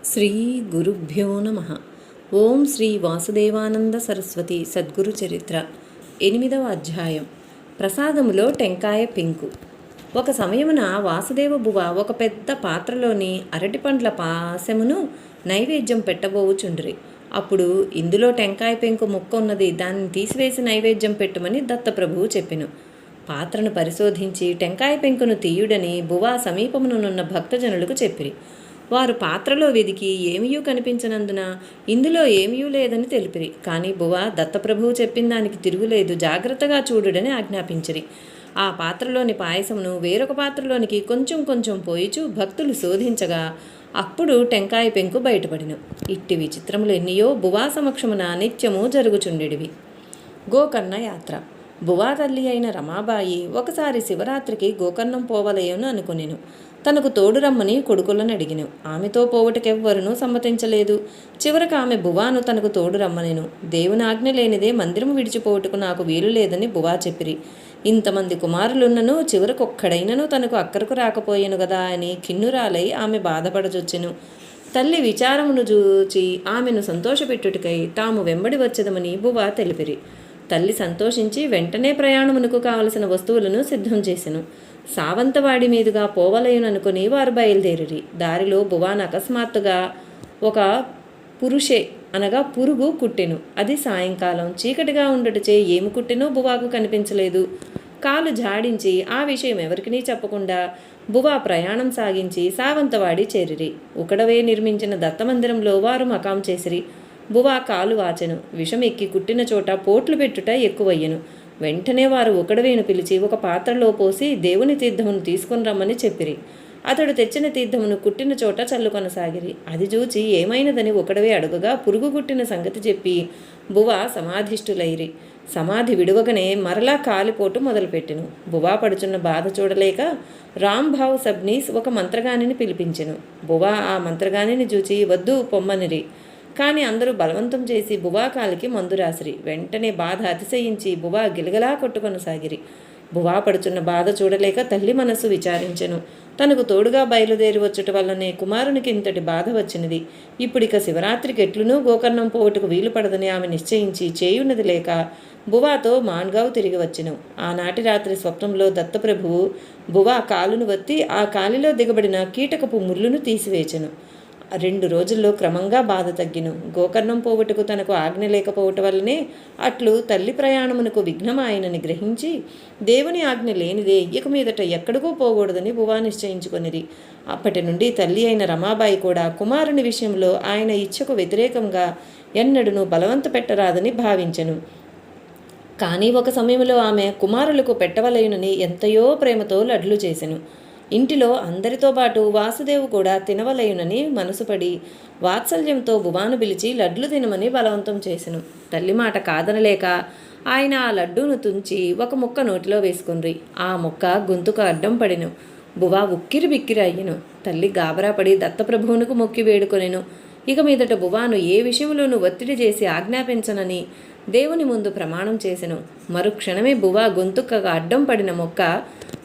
శ్రీ గురుభ్యో నమ. ఓం శ్రీ వాసుదేవానంద సరస్వతి సద్గురు చరిత్ర 8వ అధ్యాయం. ప్రసాదములో టెంకాయ పెంకు. ఒక సమయమున వాసుదేవ బువ ఒక పెద్ద పాత్రలోని అరటిపండ్ల పాశమును నైవేద్యం పెట్టబోవుచుండ్రి. అప్పుడు ఇందులో టెంకాయ పెంకు ముక్క ఉన్నది, దాన్ని తీసివేసి నైవేద్యం పెట్టుమని దత్తప్రభువు చెప్పెను. పాత్రను పరిశోధించి టెంకాయ పెంకును తీయుడని బువ సమీపమునున్న భక్తజనులకు చెప్పిరి. వారు పాత్రలో వెదికి ఏమీయూ కనిపించనందున ఇందులో ఏమీయూ లేదని తెలిపిరి. కానీ బువ దత్తప్రభువు చెప్పిన దానికి తిరుగులేదు, జాగ్రత్తగా చూడుడని ఆజ్ఞాపించిరి. ఆ పాత్రలోని పాయసమును వేరొక పాత్రలోనికి కొంచెం కొంచెం పోయిచు భక్తులు శోధించగా అప్పుడు టెంకాయ పెంకు బయటపడిను. ఇట్టి విచిత్రములు ఎన్నియో బువా సమక్షమున నిత్యము జరుగుచుండెడివి. గోకర్ణ యాత్ర. బువా తల్లి అయిన రమాబాయి ఒకసారి శివరాత్రికి గోకర్ణం పోవలేయను అనుకునేను. తనకు తోడు రమ్మని కొడుకులను అడిగిను. ఆమెతో పోవటకెవ్వరునూ సమ్మతించలేదు. చివరకు ఆమె బువాను తనకు తోడు రమ్మనెను. దేవుని ఆజ్ఞ లేనిదే మందిరము విడిచిపోవటకు నాకు వీలు లేదని బువా చెప్పిరి. ఇంతమంది కుమారులున్నను చివరకొక్కడైనను తనకు అక్కరకు రాకపోయాను గదా అని కిన్నురాలై ఆమె బాధపడజొచ్చెను. తల్లి విచారమును చూచి ఆమెను సంతోషపెట్టుటకై తాము వెంబడి వచ్చదమని బువా తెలిపిరి. తల్లి సంతోషించి వెంటనే ప్రయాణమునకు కావలసిన వస్తువులను సిద్ధం చేసెను. సావంతవాడి మీదుగా పోవలేయుననుకుని వారు బయలుదేరిరి. దారిలో బువాన్ అకస్మాత్తుగా ఒక పురుగు కుట్టెను. అది సాయంకాలం చీకటిగా ఉండటచే ఏమి కుట్టెనో బువాకు కనిపించలేదు. కాలు జాడించి ఆ విషయం ఎవరికీ చెప్పకుండా బువా ప్రయాణం సాగించి సావంతవాడి చేరిరి. ఉకడవే నిర్మించిన దత్తమందిరంలో వారు మకాం చేసిరి. బువా కాలు వాచెను. విషం ఎక్కి కుట్టిన చోట పోట్లు పెట్టుట ఎక్కువయ్యెను. వెంటనే వారు ఒకడవేను పిలిచి ఒక పాత్రలో పోసి దేవుని తీర్థమును తీసుకుని రమ్మని చెప్పిరి. అతడు తెచ్చిన తీర్థమును కుట్టిన చోట చల్లుకొనసాగిరి. అది చూచి ఏమైనదని ఒకడవే అడుగగా పురుగు కుట్టిన సంగతి చెప్పి బువా సమాధిష్ఠులైరి. సమాధి విడువగనే మరలా కాలిపోటు మొదలుపెట్టెను. బువా పడుచున్న బాధ చూడలేక రాంభావ్ సబ్నీస్ ఒక మంత్రగానిని పిలిపించెను. బువా ఆ మంత్రగానిని చూచి వద్దు పొమ్మనిరి. కానీ అందరూ బలవంతం చేసి బువా కాలికి మందు రాసిరి. వెంటనే బాధ అతిశయించి బువా గిలగలా కొట్టుకొనసాగిరి. బువా పడుచున్న బాధ చూడలేక తల్లి మనస్సు విచారించెను. తనకు తోడుగా బయలుదేరి వచ్చుట వల్లనే కుమారునికి ఇంతటి బాధ వచ్చినది. ఇప్పుడిక శివరాత్రికి ఎట్లునూ గోకర్ణం పోవటకు వీలు పడదని ఆమె నిశ్చయించి చేయున్నది లేక బువాతో మాన్గావ్ తిరిగి వచ్చెను. ఆనాటి రాత్రి స్వప్నంలో దత్తప్రభువు బువా కాలును వత్తి ఆ కాలిలో దిగబడిన కీటకపు ముళ్ళును తీసివేచెను. 2 రోజుల్లో క్రమంగా బాధ తగ్గిను. గోకర్ణం పోవటకు తనకు ఆజ్ఞ లేకపోవటం వల్లనే అట్లు తల్లి ప్రయాణమునకు విఘ్నమాయనని గ్రహించి దేవుని ఆజ్ఞ లేనిదే ఇక మీదట ఎక్కడికో పోకూడదని బువా నిశ్చయించుకొనిరి. అప్పటి నుండి తల్లి అయిన రమాబాయి కూడా కుమారుని విషయంలో ఆయన ఇచ్ఛకు వ్యతిరేకంగా ఎన్నడూనూ బలవంత పెట్టరాదని భావించెను. కానీ ఒక సమయంలో ఆమె కుమారులకు పెట్టవలయునని ఎంతయో ప్రేమతో లడ్లు చేసెను. ఇంటిలో అందరితో పాటు వాసుదేవు కూడా తినవలయునని మనసుపడి వాత్సల్యంతో బువాను పిలిచి లడ్లు తినమని బలవంతం చేసెను. తల్లి మాట కాదనలేక ఆయన ఆ లడ్డూను తుంచి ఒక ముక్క నోటిలో వేసుకుని ఆ ముక్క గొంతుకు అడ్డం పడెను. బువా ఉక్కిరి బిక్కిరి అయ్యెను. తల్లి గాబరాపడి దత్తప్రభువునకు మొక్కి వేడుకొనెను. ఇక మీదట బువాను ఏ విషయంలోనూ ఒత్తిడి చేసి ఆజ్ఞాపించనని దేవుని ముందు ప్రమాణం చేసెను. మరుక్షణమే బువా గొంతుకగా అడ్డం పడిన మొక్క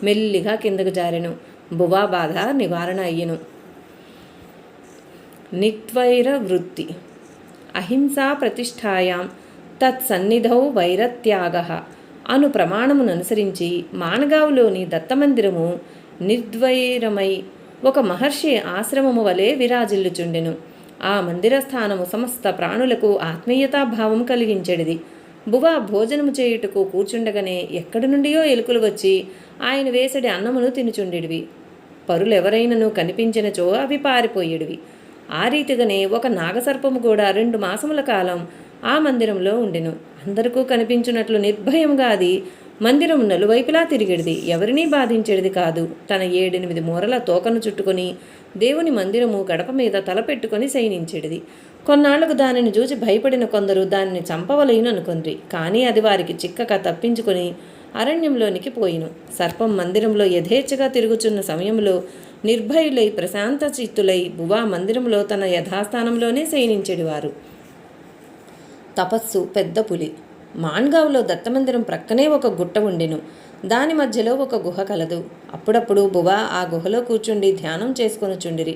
మెల్లిగా కిందకు జారెను. బువా బాధ నివారణ అయ్యెను. నిత్వైర వృత్తి. అహింసా ప్రతిష్టాయాం తత్సన్నిధౌ వైరత్యాగః అను ప్రమాణమును అనుసరించి మానగావులోని దత్తమందిరము నిర్ద్వైరమై ఒక మహర్షి ఆశ్రమము వలె విరాజిల్లుచుండెను. ఆ మందిర స్థానము సమస్త ప్రాణులకు ఆత్మీయతాభావం కలిగించెడిది. బువా భోజనము చేయుటకు కూర్చుండగానే ఎక్కడి నుండియో ఎలుకలు వచ్చి ఆయన వేసడి అన్నమును తినుచుండెడివి. పరులెవరైనను కనిపించినచో అవి పారిపోయేడివి. ఆ రీతిగానే ఒక నాగసర్పము కూడా 2 మాసముల కాలం ఆ మందిరంలో ఉండెను. అందరికీ కనిపించినట్లు నిర్భయంగా అది మందిరం నలువైపులా తిరిగేడిది. ఎవరినీ బాధించేది కాదు. తన 7-8 మూరల తోకను చుట్టుకొని దేవుని మందిరము గడప మీద తలపెట్టుకొని శయనించేడిది. కొన్నాళ్లకు దానిని చూసి భయపడిన కొందరు దానిని చంపవలయును అనుకుంది. కానీ అది వారికి చిక్కక తప్పించుకొని అరణ్యంలోనికి పోయిను. సర్పం మందిరంలో యథేచ్ఛగా తిరుగుచున్న సమయంలో నిర్భయులై ప్రశాంత చిత్తులై బువా మందిరంలో తన యథాస్థానంలోనే శయనించెడివారు. తపస్సు. పెద్ద పులి. మాన్గావ్లో దత్తమందిరం ప్రక్కనే ఒక గుట్ట ఉండెను. దాని మధ్యలో ఒక గుహ కలదు. అప్పుడప్పుడు బువా ఆ గుహలో కూర్చుండి ధ్యానం చేసుకొనుచుండిరి.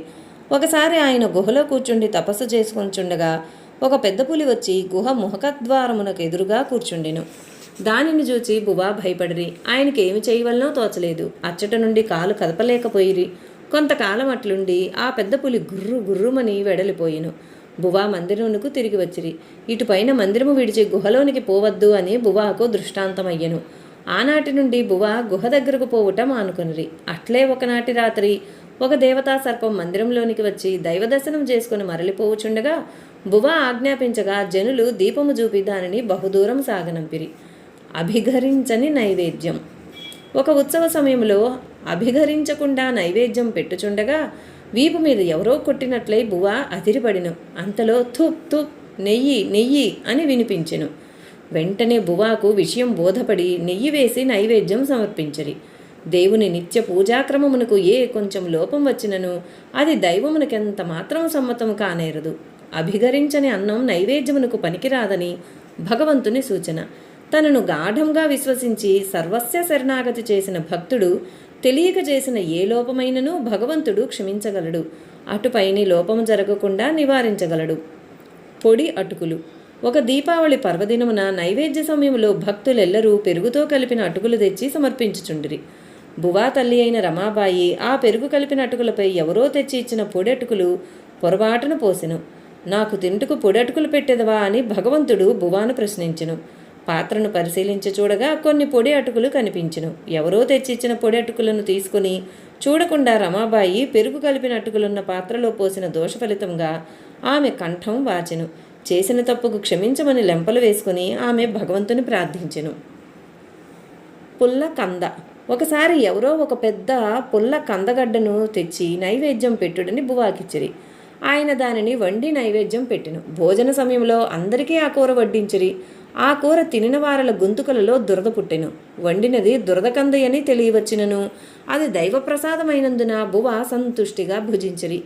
ఒకసారి ఆయన గుహలో కూర్చుండి తపస్సు చేసుకొంచుండగా ఒక పెద్ద పులి వచ్చి గుహ ముఖద్వారమునకు ఎదురుగా కూర్చుండెను. దానిని చూచి బువా భయపడిరి. ఆయనకి ఏమి చేయవలనో తోచలేదు. అచ్చట నుండి కాలు కదపలేకపోయిరి. కొంతకాలం అట్లుండి ఆ పెద్ద పులి గుర్రు గుర్రుమని వెడలిపోయిను. బువా మందిరమునకు తిరిగి వచ్చిరి. ఇటుపైన మందిరము విడిచి గుహలోనికి పోవద్దు అని బువాకు దృష్టాంతమయ్యెను. ఆనాటి నుండి బువా గుహ దగ్గరకు పోవుట మానుకొనిరి. అట్లే ఒకనాటి రాత్రి ఒక దేవతా సర్పం మందిరంలోనికి వచ్చి దైవదర్శనం చేసుకుని మరలిపోవుచుండగా బువా ఆజ్ఞాపించగా జనులు దీపము చూపి దానిని బహుదూరం సాగనంపిరి. అభిఘరించని నైవేద్యం. ఒక ఉత్సవ సమయంలో అభిఘరించకుండా నైవేద్యం పెట్టుచుండగా వీపు మీద ఎవరో కొట్టినట్లయి బువా అదిరిపడిను. అంతలో థుప్ థుప్ నెయ్యి నెయ్యి అని వినిపించెను. వెంటనే బువాకు విషయం బోధపడి నెయ్యి వేసి నైవేద్యం సమర్పించరి. దేవుని నిత్య పూజాక్రమమునకు ఏ కొంచెం లోపం వచ్చినను అది దైవమునకెంత మాత్రం సమ్మతం కానేరదు. అభిఘరించని అన్నం నైవేద్యమునకు పనికిరాదని భగవంతుని సూచన. తనను గాఢంగా విశ్వసించి సర్వస్య శరణాగతి చేసిన భక్తుడు తెలియక చేసిన ఏ లోపమైనను భగవంతుడు క్షమించగలడు. అటుపైని లోపము జరగకుండా నివారించగలడు. పొడి అటుకులు. ఒక దీపావళి పర్వదినమున నైవేద్య సమయంలో భక్తులెల్లరూ పెరుగుతో కలిపిన అటుకులు తెచ్చి సమర్పించుచుండిరి. బువా తల్లి అయిన రమాబాయి ఆ పెరుగు కలిపిన అటుకులపై ఎవరో తెచ్చి ఇచ్చిన పొడి అటుకులు పొరబాటున పోసెను. నాకు తింటుకు పొడి అటుకులు పెట్టెదవా అని భగవంతుడు బువాను ప్రశ్నించెను. పాత్రను పరిశీలించి చూడగా కొన్ని పొడి అటుకులు కనిపించెను. ఎవరో తెచ్చిచ్చిన పొడి అటుకులను తీసుకుని చూడకుండా రమాబాయి పెరుగు కలిపిన అటుకులున్న పాత్రలో పోసిన దోష ఫలితంగా ఆమె కంఠం వాచెను. చేసిన తప్పుకు క్షమించమని లెంపలు వేసుకుని ఆమె భగవంతుని ప్రార్థించెను. పుల్ల కంద. ఒకసారి ఎవరో ఒక పెద్ద పుల్ల కందగడ్డను తెచ్చి నైవేద్యం పెట్టుడని బువాకిచ్చిరి. ఆయన దానిని వండి నైవేద్యం పెట్టెను. భోజన సమయంలో అందరికీ ఆ కూర వడ్డించిరి. ఆ కూర తినిన వారల గొంతుకలలో దురద పుట్టెను. వండినది దురదకందయని తెలియవచ్చినను అది దైవప్రసాదమైనందున బువ సంతుష్టిగా భుజించిరి.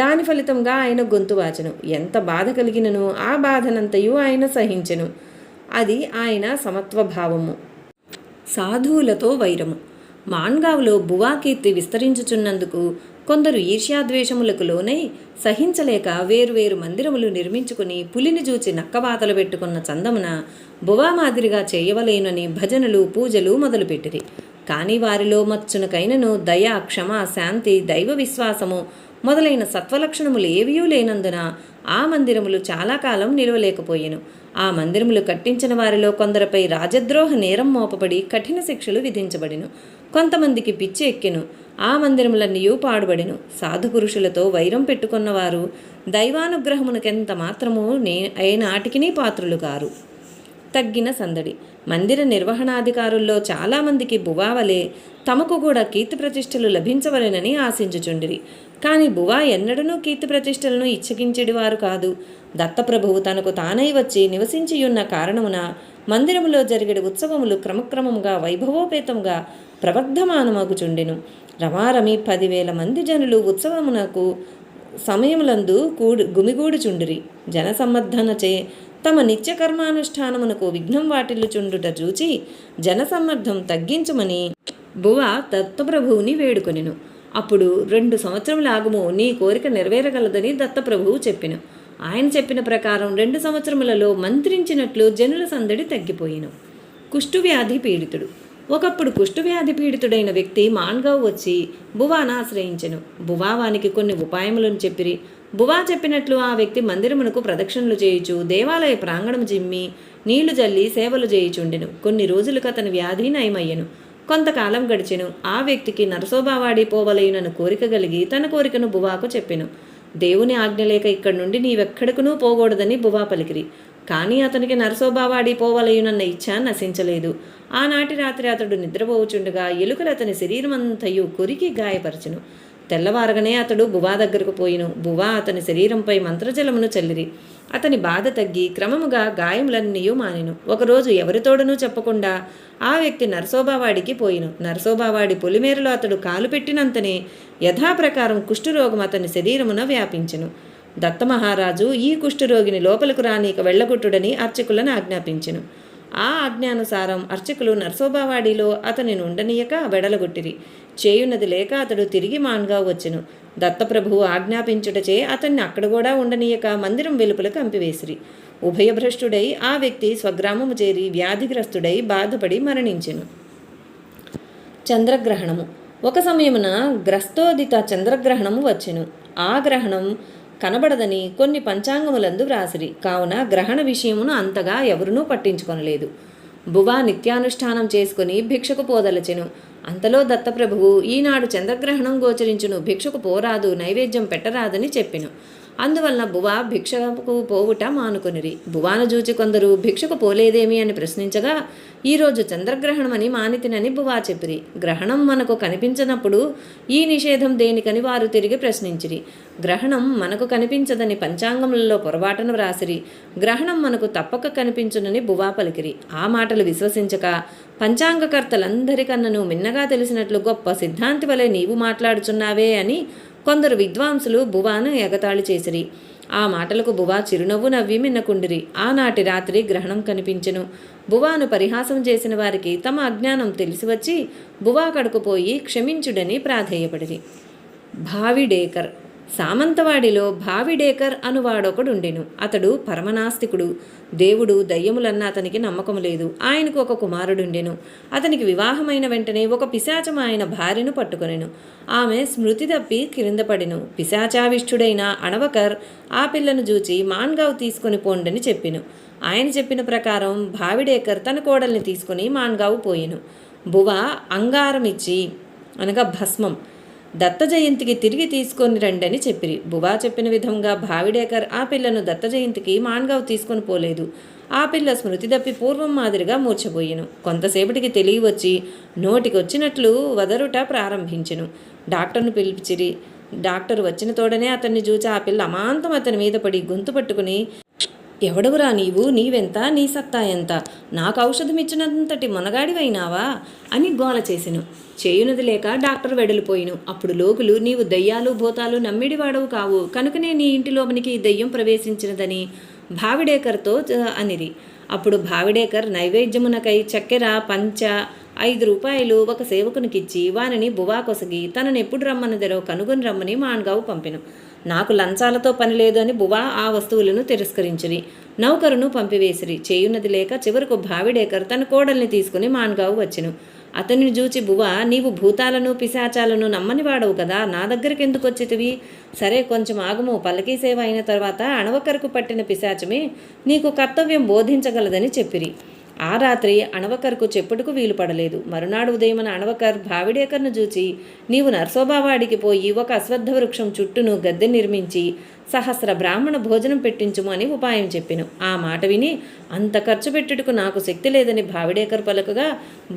దాని ఫలితంగా ఆయన గొంతు వాచెను. ఎంత బాధ కలిగినను ఆ బాధనంతయు ఆయన సహించెను. అది ఆయన సమత్వభావము. సాధువులతో వైరము. మాన్గావ్లో బువా కీర్తి విస్తరించుచున్నందుకు కొందరు ఈర్ష్యాద్వేషములకు లోనై సహించలేక వేరువేరు మందిరములు నిర్మించుకుని పులిని చూచి నక్కవాతలు పెట్టుకున్న చందమున బువా మాదిరిగా చేయవలేనని భజనలు పూజలు మొదలుపెట్టిరి. కానీ వారిలో మచ్చునకైనను దయ, క్షమ, శాంతి, దైవ విశ్వాసము మొదలైన సత్వలక్షణములు ఏవియూ లేనందున ఆ మందిరములు చాలా కాలం నిలవలేకపోయెను. ఆ మందిరములు కట్టించిన వారిలో కొందరిపై రాజద్రోహ నేరం మోపబడి కఠిన శిక్షలు విధించబడిను. కొంతమందికి పిచ్చి ఎక్కెను. ఆ మందిరములన్నీ పాడుబడెను. సాధుపురుషులతో వైరం పెట్టుకున్నవారు దైవానుగ్రహమునకెంత మాత్రమూ ఏనాటికినీ పాత్రులు కారు. తగ్గిన సందడి. మందిర నిర్వహణాధికారుల్లో చాలామందికి బువావలే తమకు కూడా కీర్తి ప్రతిష్టలు లభించవలెనని ఆశించుచుండిరి. కానీ బువా ఎన్నడనూ కీర్తి ప్రతిష్టలను ఇచ్చగించెడివారు కాదు. దత్తప్రభువు తనకు తానై వచ్చి నివసించియున్న కారణమున మందిరములో జరిగేడు ఉత్సవములు క్రమక్రమముగా వైభవోపేతముగా ప్రవర్ధమానమగుచుండెను. రమారమి 10,000 మంది జనులు ఉత్సవమునకు సమయములందు గుమిగూడుచుండిరి. జనసమ్మర్ధనచే తమ నిత్యకర్మానుష్ఠానమునకు విఘ్నం వాటిల్లుచుండుట చూచి జనసమ్మర్ధం తగ్గించమని బువా దత్తప్రభువుని వేడుకొనెను. అప్పుడు 2 సంవత్సరముల ఆగుము, నీ కోరిక నెరవేరగలదని దత్తప్రభువు చెప్పెను. ఆయన చెప్పిన ప్రకారం 2 సంవత్సరములలో మంత్రించినట్లు జనుల సందడి తగ్గిపోయెను. కుష్ఠువ్యాధి పీడితుడు. ఒకప్పుడు కుష్ఠువ్యాధి పీడితుడైన వ్యక్తి మాన్గావ్ వచ్చి బువాను ఆశ్రయించెను. బువా వానికి కొన్ని ఉపాయములను చెప్పిరి. బువా చెప్పినట్లు ఆ వ్యక్తి మందిరమునకు ప్రదక్షిణలు చేయుచు దేవాలయ ప్రాంగణము జిమ్మి నీళ్లు జల్లి సేవలు చేయుచుండెను. కొన్ని రోజులకు అతని వ్యాధి నయమయ్యెను. కొంతకాలం గడిచెను. ఆ వ్యక్తికి నరసోబావాడి పోవలయునను కోరిక కలిగి తన కోరికను బువాకు చెప్పెను. దేవుని ఆజ్ఞ లేక ఇక్కడి నుండి నీవెక్కడకునూ పోకూడదని బువా పలికిరి. కానీ అతనికి నరసోబావాడి పోవలయునన్న ఇచ్ఛ నశించలేదు. ఆనాటి రాత్రి అతడు నిద్రపోవుచుండగా ఎలుకలు అతని శరీరమంతయు కొరికి గాయపరచెను. తెల్లవారగానే అతడు బువా దగ్గరకు పోయిను. బువా అతని శరీరంపై మంత్రజలమును చల్లిరి. అతని బాధ తగ్గి క్రమముగా గాయములన్నీ మానెను. ఒకరోజు ఎవరితోడనూ చెప్పకుండా ఆ వ్యక్తి నరసోబావాడికి పోయిను. నరసోబావాడి పొలిమేరలో అతడు కాలు పెట్టినంతనే యథాప్రకారం కుష్ఠరోగం అతని శరీరమున వ్యాపించెను. దత్తమహారాజు ఈ కుష్ఠరోగిని లోపలకు రానీక వెళ్ళగొట్టుడని అర్చకులను ఆజ్ఞాపించెను. ఆ ఆజ్ఞానుసారం అర్చకులు నరసోబావాడిలో అతనిని ఉండనీయక వెడలగొట్టిరి. చేయున్నది లేక అతడు తిరిగి మాన్గావ్ వచ్చెను. దత్తప్రభువు ఆజ్ఞాపించుటచే అతన్ని అక్కడ కూడా ఉండనీయక మందిరం వెలుపలకు కంపివేసిరి. ఉభయభ్రష్టుడై ఆ వ్యక్తి స్వగ్రామము చేరి వ్యాధిగ్రస్తుడై బాధపడి మరణించెను. చంద్రగ్రహణము. ఒక సమయమున గ్రస్తోదిత చంద్రగ్రహణము వచ్చెను. ఆ గ్రహణం కనబడదని కొన్ని పంచాంగములందు వ్రాసిరి. కావున గ్రహణ విషయమును అంతగా ఎవరునూ పట్టించుకొనలేదు. బువా నిత్యానుష్ఠానం చేసుకుని భిక్షకు పోదలచెను. అంతలో దత్తప్రభువు, ఈనాడు చంద్రగ్రహణం గోచరించును, భిక్షకు పోరాదు, నైవేద్యం పెట్టరాదని చెప్పెను. అందువలన బువా భిక్షకు పోవుట మానుకొనిరి. బువాను చూచి కొందరు భిక్షకు పోలేదేమి అని ప్రశ్నించగా, ఈరోజు చంద్రగ్రహణమని మానితినని బువా చెప్పిరి. గ్రహణం మనకు కనిపించనప్పుడు ఈ నిషేధం దేనికని వారు తిరిగి ప్రశ్నించిరి. గ్రహణం మనకు కనిపించదని పంచాంగములలో పొరపాటును వ్రాసిరి. గ్రహణం మనకు తప్పక కనిపించునని బువా పలికిరి. ఆ మాటలు విశ్వసించక, పంచాంగకర్తలందరికన్నను మిన్నగా తెలిసినట్లు గొప్ప సిద్ధాంతి వలె నీవు మాట్లాడుచున్నావే అని కొందరు విద్వాంసులు బువాను ఎగతాళి చేసిరి. ఆ మాటలకు బువా చిరునవ్వు నవ్వి మిన్నకుండిరి. ఆనాటి రాత్రి గ్రహణం కనిపించెను. బువాను పరిహాసం చేసిన వారికి తమ అజ్ఞానం తెలిసివచ్చి బువా కడుకుపోయి క్షమించుడని ప్రాధేయపడిరి. భావిడేకర్. సామంతవాడిలో భావిడేకర్ అనువాడొకడుండెను. అతడు పరమనాస్తికుడు. దేవుడు దయ్యములన్న అతనికి నమ్మకం లేదు. ఆయనకు ఒక కుమారుడుండెను. అతనికి వివాహమైన వెంటనే ఒక పిశాచం ఆయన భార్యను పట్టుకొనెను. ఆమె స్మృతి తప్పి క్రిందపడెను. పిశాచావిష్ఠుడైన అణవకర్ ఆ పిల్లను చూచి మాన్గావ్ తీసుకొని పోండని చెప్పెను. ఆయన చెప్పిన ప్రకారం భావిడేకర్ తన కోడల్ని తీసుకుని మాన్గావు పోయెను. బువా అంగారమిచ్చి అనగా భస్మం దత్త జయంతికి తిరిగి తీసుకొని రండని చెప్పిరి. బువా చెప్పిన విధంగా భావిడేకర్ ఆ పిల్లను దత్త జయంతికి మాన్గావ్ తీసుకొని పోలేదు. ఆ పిల్ల స్మృతి తప్పి పూర్వం మాదిరిగా మూర్చబోయెను. కొంతసేపటికి తెలియవచ్చి నోటికొచ్చినట్లు వదరుట ప్రారంభించెను. డాక్టర్ను పిలిచిరి. డాక్టర్ వచ్చిన తోడనే అతన్ని చూచి ఆ పిల్ల అమాంతం అతని మీద పడి గొంతు పట్టుకుని, ఎవడవురా నీవు, నీవెంత, నీ సత్తా ఎంత, నాకు ఔషధం ఇచ్చినంతటి మొనగాడివైనావా అని గోల చేసెను. చేయునది లేక డాక్టర్ వెడలిపోయిను. అప్పుడు లోకులు, నీవు దయ్యాలు భూతాలు నమ్మిడివాడవు కావు, కనుకనే నీ ఇంటిలోనికి దయ్యం ప్రవేశించినదని భావిడేకర్తో అనిరి. అప్పుడు భావిడేకర్ నైవేద్యమునకై చక్కెర పంచ 5 రూపాయలు ఒక సేవకునికిచ్చి వానిని బువా కొసగి తననెప్పుడు రమ్మన్నదరో కనుగొని రమ్మని మాన్గావు పంపెను. నాకు లంచాలతో పని లేదు అని బువా ఆ వస్తువులను తిరస్కరించిరి. నౌకరును పంపివేసిరి. చేయున్నది లేక చివరకు భావిడేకర్ తన కోడల్ని తీసుకుని మాన్గావు వచ్చెను. అతనిని చూచి బువా, నీవు భూతాలను పిశాచాలను నమ్మని వాడవు కదా, నా దగ్గరికి ఎందుకు వచ్చితివి? సరే, కొంచెం ఆగము, పల్లకీ సేవ అయిన తర్వాత అణవకరకు పట్టిన పిశాచమే నీకు కర్తవ్యం బోధించగలదని చెప్పిరి. ఆ రాత్రి అణవకర్కు చెప్పుటకు వీలు పడలేదు. మరునాడు ఉదయమున అణవకర్ భావిడేకర్ను చూచి, నీవు నర్సోబావాడికి పోయి ఒక అశ్వత్థ వృక్షం చుట్టూను గద్దె నిర్మించి సహస్ర బ్రాహ్మణ భోజనం పెట్టించుము అని ఉపాయం చెప్పెను. ఆ మాట విని, అంత ఖర్చు పెట్టుటకు నాకు శక్తి లేదని భావిడేకర్ పలుకగా,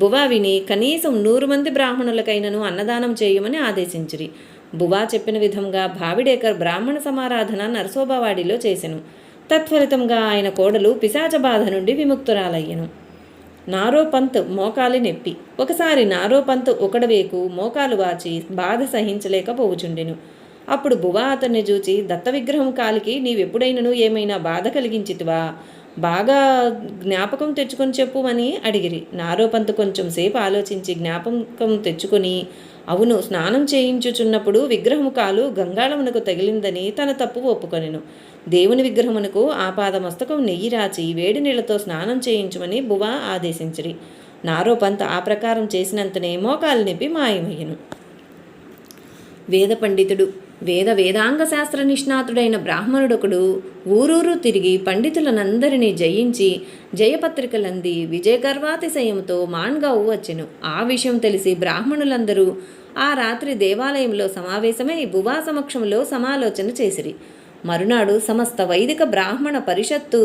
బువా విని కనీసం 100 మంది బ్రాహ్మణులకైనను అన్నదానం చేయమని ఆదేశించిరి. బువా చెప్పిన విధంగా భావిడేకర్ బ్రాహ్మణ సమారాధన నర్సోబావాడిలో చేసెను. తత్ఫలితంగా ఆయన కోడలు పిశాచ బాధ నుండి విముక్తురాలయ్యను. నారోపంత్ మోకాలి నెప్పి. ఒకసారి నారోపంత్ ఒకడవేకు మోకాలు వాచి బాధ సహించలేకపోవుచుండెను. అప్పుడు బువా అతన్ని చూచి, దత్త విగ్రహం కాలికి నీవెప్పుడైనను ఏమైనా బాధ కలిగించితివా? బాగా జ్ఞాపకం తెచ్చుకొని చెప్పుమని అడిగిరి. నారోపంత్ కొంచెం సేపు ఆలోచించి జ్ఞాపకం తెచ్చుకొని, అవును, స్నానం చేయించుచున్నప్పుడు విగ్రహము కాలు గంగాళమునకు తగిలిందని తన తప్పు ఒప్పుకొనెను. దేవుని విగ్రహమునకు ఆపాదమస్తకం నెయ్యి రాచి వేడి నీళ్లతో స్నానం చేయించుమని బువా ఆదేశించిరి. నారోపంత్ ఆ ప్రకారం చేసినంతనే మోకాలు నొప్పి మాయమయ్యను. వేద పండితుడు. వేదాంగ శాస్త్ర నిష్ణాతుడైన బ్రాహ్మణుడొకడు ఊరూరు తిరిగి పండితులనందరినీ జయించి జయపత్రికలంది విజయగర్వాతిశయంతో మాన్గావు వచ్చెను. ఆ విషయం తెలిసి బ్రాహ్మణులందరూ ఆ రాత్రి దేవాలయంలో సమావేశమై బువా సమక్షంలో సమాలోచన చేసిరి. మరునాడు సమస్త వైదిక బ్రాహ్మణ పరిషత్తు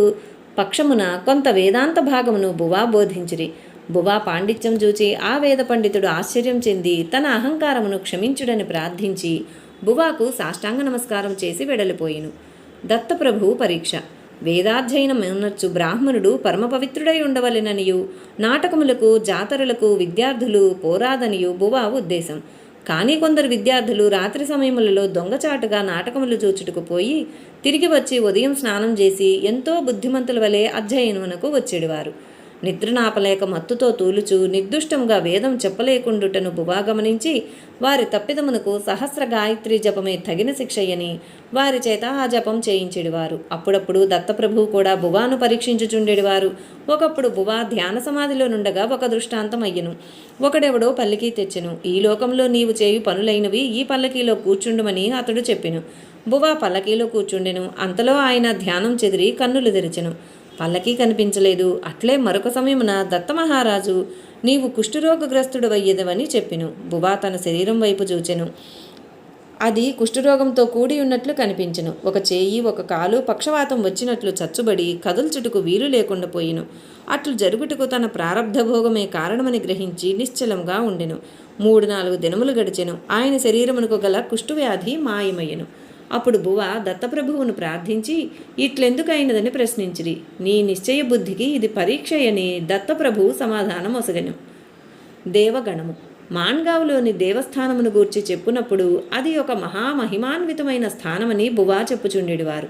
పక్షమున కొంత వేదాంత భాగమును బువా బోధించిరి. బువా పాండిత్యం చూచి ఆ వేద పండితుడు ఆశ్చర్యం చెంది తన అహంకారమును క్షమించుడని ప్రార్థించి బువాకు సాష్టాంగ నమస్కారం చేసి వెడలిపోయిను. దత్తప్రభువు పరీక్ష. వేదాధ్యయనమునర్చు బ్రాహ్మణుడు పరమ పవిత్రుడై ఉండవలెననియు నాటకములకు జాతరలకు విద్యార్థులు పోరాదనియు బువా ఉద్దేశం. కానీ కొందరు విద్యార్థులు రాత్రి సమయములలో దొంగచాటుగా నాటకములు చూచుటకు పోయి తిరిగి వచ్చి ఉదయం స్నానం చేసి ఎంతో బుద్ధిమంతుల వలె అధ్యయనమునకు వచ్చేవారు. నిద్రనాపలేక మత్తుతో తూలుచు నిర్దుష్టంగా వేదం చెప్పలేకుండుటను బువా గమనించి వారి తప్పిదమునకు సహస్ర గాయత్రి జపమే తగిన శిక్షయ్యని వారి చేత ఆ జపం చేయించెడివారు. అప్పుడప్పుడు దత్తప్రభువు కూడా బువాను పరీక్షించుచుండెడివారు. ఒకప్పుడు బువా ధ్యాన సమాధిలో నుండగా ఒక దృష్టాంతం అయ్యను. ఒకడెవడో పల్లకీ తెచ్చెను. ఈ లోకంలో నీవు చేయు పనులైనవి ఈ పల్లకీలో కూర్చుండుమని అతడు చెప్పెను. బువా పల్లకీలో కూర్చుండెను. అంతలో ఆయన ధ్యానం చెదిరి కన్నులు తెరిచెను. పల్లకీ కనిపించలేదు. అట్లే మరొక సమయమున దత్తమహారాజు నీవు కుష్ఠరోగగ్రస్తుడు అయ్యేదవని చెప్పెను. బువా తన శరీరం వైపు చూచెను. అది కుష్ఠరోగంతో కూడి ఉన్నట్లు కనిపించెను. ఒక చేయి ఒక కాలు పక్షవాతం వచ్చినట్లు చచ్చుబడి కదుల్చుటకు వీలు లేకుండా పోయిను. అట్లు జరుగుటకు తన ప్రారబ్ధ భోగమే కారణమని గ్రహించి నిశ్చలంగా ఉండెను. 3-4 దినములు గడిచెను. ఆయన శరీరమునకు గల కుష్ఠవ్యాధి మాయమయ్యెను. అప్పుడు బువ దత్తప్రభువును ప్రార్థించి ఇట్లెందుకైనదని ప్రశ్నించిరి. నీ నిశ్చయ బుద్ధికి ఇది పరీక్షయని దత్తప్రభువు సమాధానం ఒసగెను. దేవగణము మాన్గావ్లోని దేవస్థానమును గూర్చి చెప్పునప్పుడు అది ఒక మహామహిమాన్వితమైన స్థానమని బువా చెప్పుచుండెడివారు.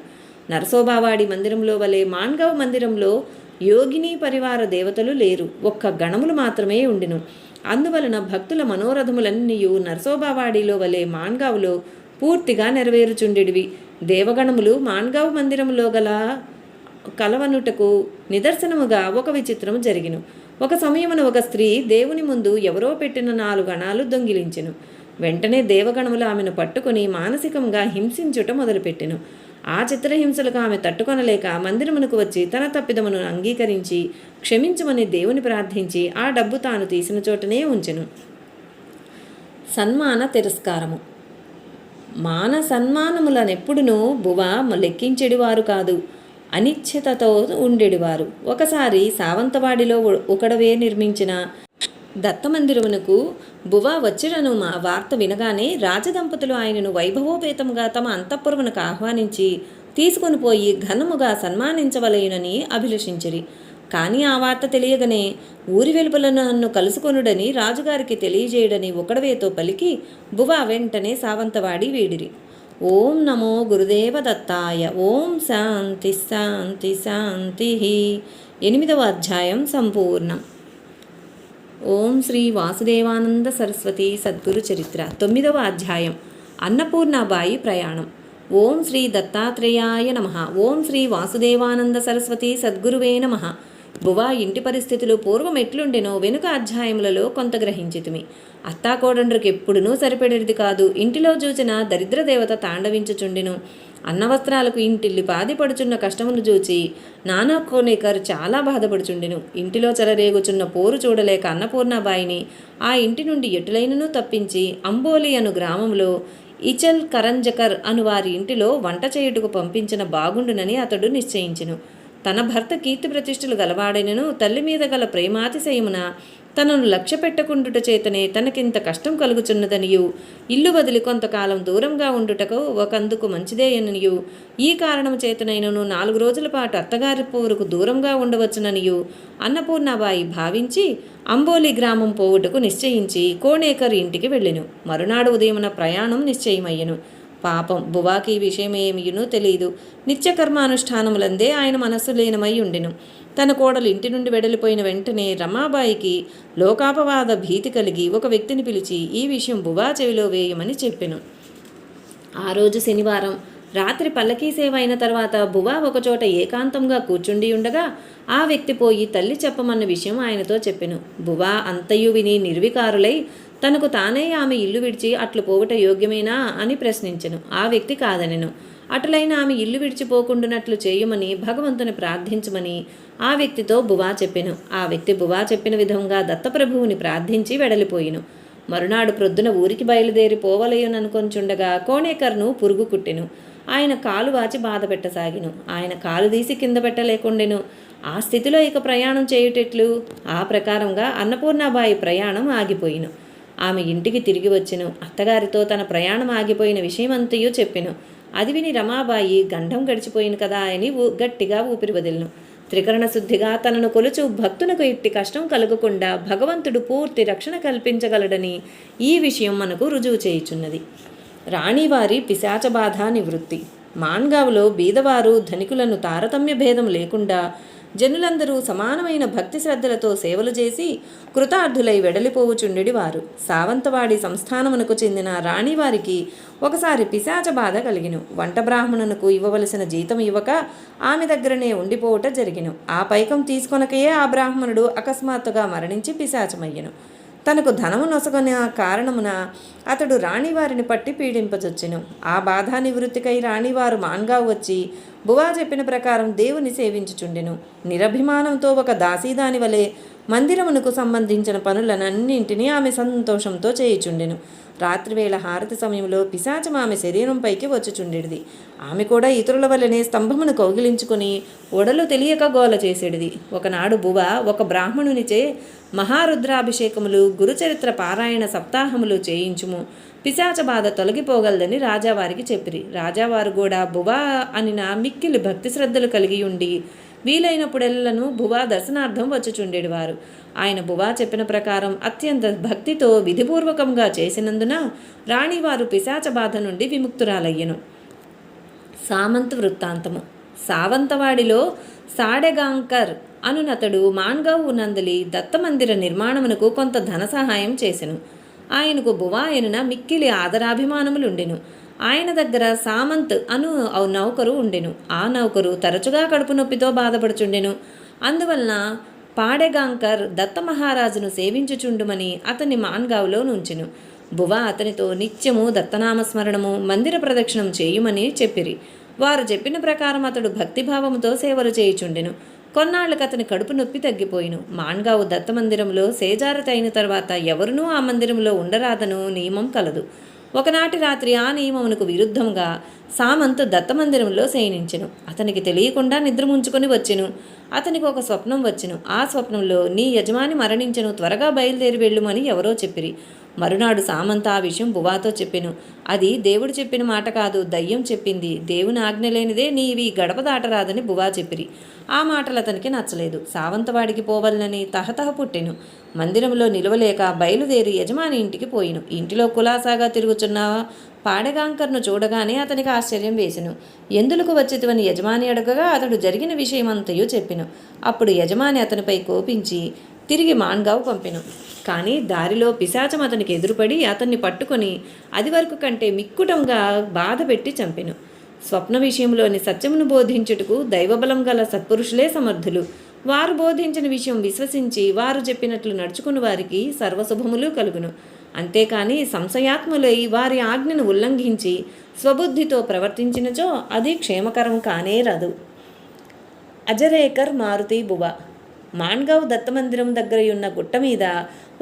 నరసోబావాడి మందిరంలో వలె మాన్గావ్ మందిరంలో యోగిని పరివార దేవతలు లేరు. ఒక్క గణములు మాత్రమే ఉండిను. అందువలన భక్తుల మనోరథములన్నీ నరసోబావాడిలో వలె మాన్గావ్లో పూర్తిగా నెరవేరుచుండెడివి. దేవగణములు మాన్గావ్ మందిరములో గల కలవనుటకు నిదర్శనముగా ఒక విచిత్రము జరిగిను. ఒక సమయమున ఒక స్త్రీ దేవుని ముందు ఎవరో పెట్టిన 4 గణాలు దొంగిలించెను. వెంటనే దేవగణములు ఆమెను పట్టుకుని మానసికంగా హింసించుట మొదలుపెట్టెను. ఆ చిత్రహింసలకు ఆమె తట్టుకొనలేక మందిరమునకు వచ్చి తన తప్పిదమును అంగీకరించి క్షమించమని దేవుని ప్రార్థించి ఆ డబ్బు తాను తీసిన చోటనే ఉంచెను. సన్మాన తిరస్కారము మాన సన్మానములనెప్పుడునూ బువ లెక్కించెడివారు కాదు, అనిశ్చితతో ఉండేడివారు. ఒకసారి సావంతవాడిలో ఒకడవే నిర్మించిన దత్తమందిరమునకు బువ వచ్చిరను వార్త వినగానే రాజదంపతులు ఆయనను వైభవోపేతముగా తమ అంతఃపురమునకు ఆహ్వానించి తీసుకొని పోయి ఘనముగా సన్మానించవలయునని అభిలషించిరి. కానీ ఆ వార్త తెలియగానే ఊరి వెలుపల నన్ను కలుసుకొనుడని రాజుగారికి తెలియజేయడని ఒకడవేతో పలికి బువ వెంటనే సావంతవాడి వీడిరి. ఓం నమో గురుదేవ దత్తాయ. ఓం శాంతి శాంతి శాంతి. 8వ అధ్యాయం సంపూర్ణం. ఓం శ్రీ వాసుదేవానంద సరస్వతి సద్గురు చరిత్ర. 9వ అధ్యాయం అన్నపూర్ణాబాయి ప్రయాణం. ఓం శ్రీ దత్తాత్రేయాయ నమః. ఓం శ్రీ వాసుదేవానంద సరస్వతి సద్గురువే నమః. బువా ఇంటి పరిస్థితులు పూర్వం ఎట్లుండెనో వెనుక అధ్యాయములలో కొంత గ్రహించితిమి. అత్తాకోడండ్రికి ఎప్పుడునూ సరిపడేది కాదు. ఇంటిలో చూచిన దరిద్రదేవత తాండవించుచుండెను. అన్నవస్త్రాలకు ఇంటిల్లి పాదిపడుచున్న కష్టమును చూచి నానా కోనేకర్ చాలా బాధపడుచుండెను. ఇంటిలో చెలరేగుచున్న పోరు చూడలేక అన్నపూర్ణాబాయిని ఆ ఇంటి నుండి ఎటులైనను తప్పించి అంబోలి అను గ్రామంలో ఇచల్ కరంజకర్ అను వారి ఇంటిలో వంట చేయుటకు పంపించిన బాగుండునని అతడు నిశ్చయించెను. తన భర్త కీర్తి ప్రతిష్టలు గలవాడైనను తల్లి మీద గల ప్రేమాతిశయమున తనను లక్ష్య పెట్టకుండుట చేతనే తనకింత కష్టం కలుగుచున్నదనియు ఇల్లు వదిలి కొంతకాలం దూరంగా ఉండుటకు ఒకందుకు మంచిదేయననియు ఈ కారణం చేతనైనను 4 రోజుల పాటు అత్తగారి పోరుకు దూరంగా ఉండవచ్చుననియు అన్నపూర్ణాబాయి భావించి అంబోలి గ్రామం పోవుటకు నిశ్చయించి కోణేకర్ ఇంటికి వెళ్ళెను. మరునాడు ఉదయమున ప్రయాణం నిశ్చయమయ్యెను. పాపం బువాకి విషయమేమియునూ తెలియదు. నిత్యకర్మానుష్ఠానములందే ఆయన మనస్సు లీనమై ఉండెను. తన కోడలు ఇంటి నుండి వెడలిపోయిన వెంటనే రమాబాయికి లోకాపవాద భీతి కలిగి ఒక వ్యక్తిని పిలిచి ఈ విషయం బువా చెవిలో వేయమని చెప్పెను. ఆ రోజు శనివారం రాత్రి పల్లకీ సేవ అయిన తర్వాత బువా ఒకచోట ఏకాంతంగా కూర్చుండి ఉండగా ఆ వ్యక్తి పోయి తల్లి చెప్పమన్న విషయం ఆయనతో చెప్పెను. బువా అంతయు విని నిర్వికారులై తనకు తానే ఆమె ఇల్లు విడిచి అట్లు పోవుట యోగ్యమేనా అని ప్రశ్నించెను. ఆ వ్యక్తి కాదనెను. అటులైన ఆమె ఇల్లు విడిచిపోకుండునట్లు చేయమని భగవంతుని ప్రార్థించమని ఆ వ్యక్తితో బువా చెప్పెను. ఆ వ్యక్తి బువా చెప్పిన విధంగా దత్తప్రభువుని ప్రార్థించి వెడలిపోయిను. మరునాడు ప్రొద్దున ఊరికి బయలుదేరి పోవలయుననుకొంచుండగా కోణేకర్ను పురుగు కుట్టెను. ఆయన కాలు వాచి బాధ పెట్టసాగిను. ఆయన కాలు తీసి కింద పెట్టలేకుండెను. ఆ స్థితిలో ఇక ప్రయాణం చేయుటెట్లు? ఆ ప్రకారంగా అన్నపూర్ణాబాయి ప్రయాణం ఆగిపోయిను. ఆమె ఇంటికి తిరిగి వచ్చెను. అత్తగారితో తన ప్రయాణం ఆగిపోయిన విషయమంతయూ చెప్పెను. అది విని రమాబాయి గండం గడిచిపోయిను కదా అని గట్టిగా ఊపిరి వదిలిను. త్రికరణ శుద్ధిగా తనను కొలుచు భక్తునకు ఇట్టి కష్టం కలగకుండా భగవంతుడు పూర్తి రక్షణ కల్పించగలడని ఈ విషయం మనకు రుజువు చేయుచున్నది. రాణివారి పిశాచబాధ నివృత్తి. మాన్గావ్లో బీదవారు ధనికులను తారతమ్య భేదం లేకుండా జనులందరూ సమానమైన భక్తి శ్రద్ధలతో సేవలు చేసి కృతార్థులై వెడలిపోవుచుండెడి వారు. సావంతవాడి సంస్థానమునకు చెందిన రాణివారికి ఒకసారి పిశాచ బాధ కలిగిను. వంట బ్రాహ్మణునకు ఇవ్వవలసిన జీతం ఇవ్వక ఆమె దగ్గరనే ఉండిపోవుట జరిగిను. ఆ పైకం తీసుకొనకయే ఆ బ్రాహ్మణుడు అకస్మాత్తుగా మరణించి పిశాచమయ్యను. తనకు ధనము నొసగని కారణమున అతడు రాణివారిని పట్టి పీడింపజొచ్చెను. ఆ బాధా నివృత్తికై రాణివారు మాన్గావు వచ్చి బువా చెప్పిన ప్రకారం దేవుని సేవించుచుండెను. నిరభిమానంతో ఒక దాసీదాని వలె మందిరమునకు సంబంధించిన పనులనన్నింటినీ ఆమె సంతోషంతో చేయుచుండెను. రాత్రివేళ హారతి సమయంలో పిశాచం ఆమె శరీరంపైకి వచ్చుచుండెడిది. ఆమె కూడా ఇతరుల వల్లనే స్తంభమును కౌగిలించుకుని ఒడలు తెలియక గోల చేసేడిది. ఒకనాడు బువ ఒక బ్రాహ్మణునిచే మహారుద్రాభిషేకములు, గురుచరిత్ర పారాయణ సప్తాహములు చేయించుము, పిశాచ బాధ తొలగిపోగలదని రాజావారికి చెప్పిరి. రాజావారు కూడా బువా అనిన మిక్కిలి భక్తి శ్రద్ధలు కలిగి ఉండి వీలైనప్పుడెల్లను బువా దర్శనార్థం వచ్చుచుండేవారు. ఆయన బువా చెప్పిన ప్రకారం అత్యంత భక్తితో విధిపూర్వకంగా చేసినందున రాణివారు పిశాచ బాధ నుండి విముక్తురాలయ్యను. సామంత్ వృత్తాంతము. సావంతవాడిలో సాడెగాంకర్ అనునతడు మాన్గావ్ నందలి దత్తమందిర నిర్మాణమునకు కొంత ధన సహాయం చేసెను. ఆయనకు బువా ఎనున మిక్కిలి ఆదరాభిమానములుండెను. ఆయన దగ్గర సామంత్ అను నౌకరు ఉండెను. ఆ నౌకరు తరచుగా కడుపు నొప్పితో బాధపడుచుండెను. అందువలన పాడెగాంకర్ దత్త మహారాజును సేవించుచుండుమని అతన్ని మాన్గావ్లో నుంచెను. బువా అతనితో నిత్యము దత్తనామస్మరణము, మందిర ప్రదక్షిణం చేయుమని చెప్పిరి. వారు చెప్పిన ప్రకారం అతడు భక్తిభావముతో సేవలు చేయుచుండెను. కొన్నాళ్లకు అతని కడుపు నొప్పి తగ్గిపోయిను. మాన్గావు దత్తమందిరంలో సేజారతి అయిన తర్వాత ఎవరునూ ఆ మందిరంలో ఉండరాదను నియమం కలదు. ఒకనాటి రాత్రి ఆ నియమమునకు విరుద్ధంగా సామంత్ దత్తమందిరంలో శయనించెను. అతనికి తెలియకుండా నిద్ర ముంచుకొని వచ్చెను. అతనికి ఒక స్వప్నం వచ్చెను. ఆ స్వప్నంలో నీ యజమాని మరణించెను, త్వరగా బయలుదేరి వెళ్ళుమని ఎవరో చెప్పిరి. మరునాడు సామంత్ ఆ విషయం బువాతో చెప్పెను. అది దేవుడు చెప్పిన మాట కాదు, దయ్యం చెప్పింది. దేవుని ఆజ్ఞ లేనిదే నీవి గడప దాటరాదని బువా చెప్పిరి. ఆ మాటలు అతనికి నచ్చలేదు. సావంతవాడికి పోవాలని తహతహ పుట్టెను. మందిరంలో నిలవలేక బయలుదేరి యజమాని ఇంటికి పోయిను. ఇంటిలో కులాసాగా తిరుగుచున్న పాడెగాంకర్ను చూడగానే అతనికి ఆశ్చర్యం వేసెను. ఎందులకు వచ్చితివని యజమాని అడగగా అతడు జరిగిన విషయమంతయు చెప్పెను. అప్పుడు యజమాని అతనిపై కోపించి తిరిగి మాన్గావ్ పంపెను. కానీ దారిలో పిశాచం అతనికి ఎదురుపడి అతన్ని పట్టుకొని అది వరకు కంటే మిక్కుటంగా బాధ పెట్టి చంపెను. స్వప్న విషయంలోని సత్యమును బోధించుటకు దైవబలం గల సత్పురుషులే సమర్థులు. వారు బోధించిన విషయం విశ్వసించి వారు చెప్పినట్లు నడుచుకుని వారికి సర్వశుభములు కలుగును. అంతేకాని సంశయాత్ములై వారి ఆజ్ఞను ఉల్లంఘించి స్వబుద్ధితో ప్రవర్తించినచో అది క్షేమకరం కానే రాదు. అజరేకర్ మారుతి బువ. మాన్గావ్ దత్తమందిరం దగ్గరయున్న గుట్ట మీద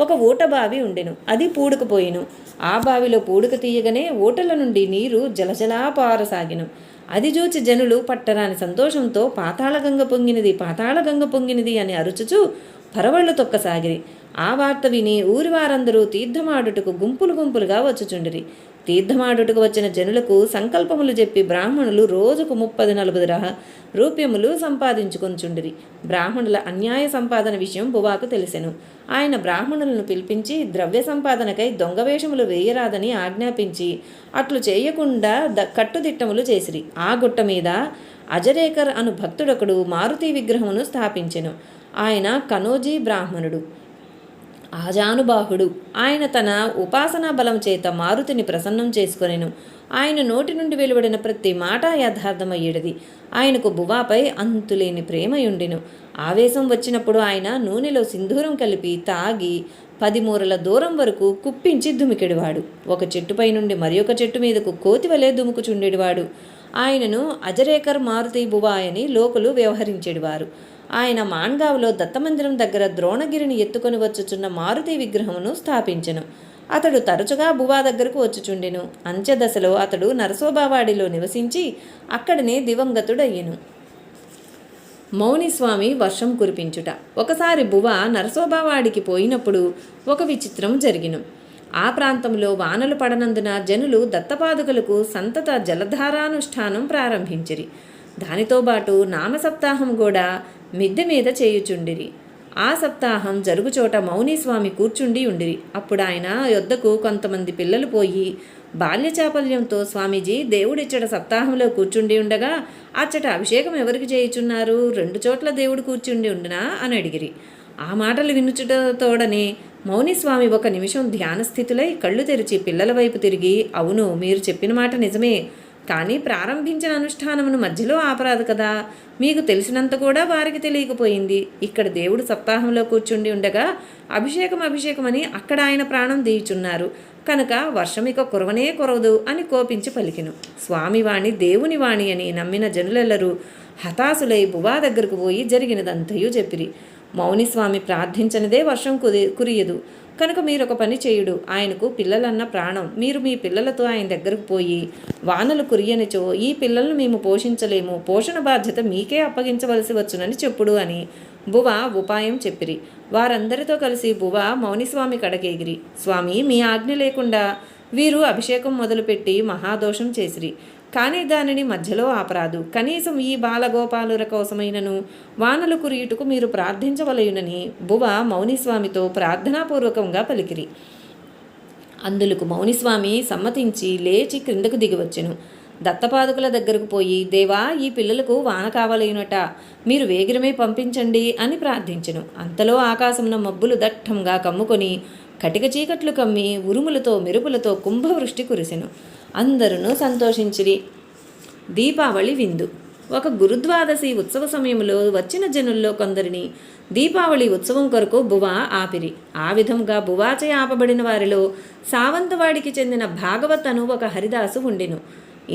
ఒక ఊటబావి ఉండెను. అది పూడుకుపోయిను. ఆ బావిలో పూడుక తీయగానే ఊటల నుండి నీరు జలజలా పారసాగిను. అది చూచి జనులు పట్టరాని సంతోషంతో పాతాళగంగ పొంగినది, పాతాళగంగ పొంగినది అని అరుచుచూ పరవళ్లు తొక్కసాగిరి. ఆ వార్త విని ఊరి వారందరూ తీర్థమాడుటకు గుంపులు గుంపులుగా వచ్చుచుండిరి. తీర్థమాడుటకు వచ్చిన జనులకు సంకల్పములు చెప్పి బ్రాహ్మణులు రోజుకు 30-40 రూప్యములు సంపాదించుకొంచుండిరి. బ్రాహ్మణుల అన్యాయ సంపాదన విషయం బువాకు తెలిసెను. ఆయన బ్రాహ్మణులను పిలిపించి ద్రవ్య సంపాదనకై దొంగవేషములు వేయరాదని ఆజ్ఞాపించి అట్లు చేయకుండా కట్టుదిట్టములు చేసిరి. ఆ గుట్ట మీద అజరేకర్ అను భక్తుడొకడు మారుతి విగ్రహమును స్థాపించెను. ఆయన కనోజీ బ్రాహ్మణుడు, ఆజానుబాహుడు. ఆయన తన ఉపాసనా బలం చేత మారుతిని ప్రసన్నం చేసుకొనెను. ఆయన నోటి నుండి వెలువడిన ప్రతి మాట యథార్థమయ్యేది. ఆయనకు బువాపై అంతులేని ప్రేమయుండెను. ఆవేశం వచ్చినప్పుడు ఆయన నూనెలో సింధూరం కలిపి తాగి 10 మూరల దూరం వరకు కుప్పించి దుమికెడివాడు. ఒక చెట్టుపై నుండి మరి ఒక చెట్టు మీదకు కోతివలే దుముకుచుండేవాడు. ఆయనను అజరేకర్ మారుతి బువా అని లోకులు వ్యవహరించేవారు. ఆయన మాన్గావ్లో దత్తమందిరం దగ్గర ద్రోణగిరిని ఎత్తుకొని వచ్చుచున్న మారుతి విగ్రహమును స్థాపించెను. అతడు తరచుగా బువా దగ్గరకు వచ్చుచుండెను. అంత్యదశలో అతడు నరసోబావాడిలో నివసించి అక్కడనే దివంగతుడయ్యెను. మౌనిస్వామి వర్షం కురిపించుట. ఒకసారి బువా నరసోబావాడికి పోయినప్పుడు ఒక విచిత్రం జరిగిను. ఆ ప్రాంతంలో వానలు పడనందున జనులు దత్తపాదుకలకు సంతత జలధారానుష్ఠానం ప్రారంభించిరి. దానితో పాటు నామసప్తాహం కూడా మిద్దె మీద చేయుచుండిరి. ఆ సప్తాహం జరుగుచోట మౌనీస్వామి కూర్చుండి ఉండిరి. అప్పుడు ఆయన యొద్దకు కొంతమంది పిల్లలు పోయి, బాల్యచాపల్యంతో స్వామీజీ దేవుడిచ్చట సప్తాహంలో కూర్చుండి ఉండగా అచ్చట అభిషేకం ఎవరికి చేయుచున్నారు? 2 చోట్ల దేవుడు కూర్చుండి ఉండునా అని అడిగిరి. ఆ మాటలు వినుచుటతోడనే మౌనిస్వామి ఒక నిమిషం ధ్యాన స్థితులై కళ్ళు తెరిచి పిల్లల వైపు తిరిగి, అవును, మీరు చెప్పిన మాట నిజమే, కానీ ప్రారంభించిన అనుష్ఠానమును మధ్యలో ఆపరాదు కదా. మీకు తెలిసినంత కూడా వారికి తెలియకపోయింది. ఇక్కడ దేవుడు సప్తాహంలో కూర్చుండి ఉండగా అభిషేకమని అక్కడ ఆయన ప్రాణం దీయుచున్నారు కనుక వర్షం ఇక కురవనే కురవదు అని కోపించి పలికెను. స్వామివాణి దేవుని వాణి అని నమ్మిన జనులెల్లరూ హతాశులై బువా దగ్గరకు పోయి జరిగినదంతయు చెప్పిరి. మౌనిస్వామి ప్రార్థించనిదే వర్షం కురియదు కనుక మీరొక పని చేయుడు, ఆయనకు పిల్లలన్న ప్రాణం, మీరు మీ పిల్లలతో ఆయన దగ్గరకు పోయి వానలు కురియనిచో ఈ పిల్లలను మేము పోషించలేము, పోషణ బాధ్యత మీకే అప్పగించవలసి వచ్చునని చెప్పుడు అని బువ ఉపాయం చెప్పిరి. వారందరితో కలిసి బువ మౌనిస్వామి కడకేగిరి. స్వామి, మీ ఆజ్ఞ లేకుండా వీరు అభిషేకం మొదలుపెట్టి మహాదోషం చేసిరి, కానీ దానిని మధ్యలో ఆపరాదు. కనీసం ఈ బాలగోపాలుల కోసమైనను వానలు కురియుటకు మీరు ప్రార్థించవలయునని బువ మౌనిస్వామితో ప్రార్థనాపూర్వకంగా పలికిరి. అందులకు మౌనిస్వామి సమ్మతించి లేచి క్రిందకు దిగివచ్చెను. దత్తపాదుకుల దగ్గరకు పోయి, దేవా, ఈ పిల్లలకు వాన కావలయునట, మీరు వేగిరమే పంపించండి అని ప్రార్థించెను. అంతలో ఆకాశమున మబ్బులు దట్టంగా కమ్ముకొని కటిక చీకట్లు కమ్మి ఉరుములతో మెరుపులతో కుంభవృష్టి కురిసెను. అందరూ సంతోషించిరి. దీపావళి విందు. ఒక గురుద్వాదశి ఉత్సవ సమయంలో వచ్చిన జనుల్లో కొందరిని దీపావళి ఉత్సవం కొరకు బువా ఆపిరి. ఆ విధంగా బువాచే ఆపబడిన వారిలో సావంతవాడికి చెందిన భాగవత్ అను ఒక హరిదాసు ఉండెను.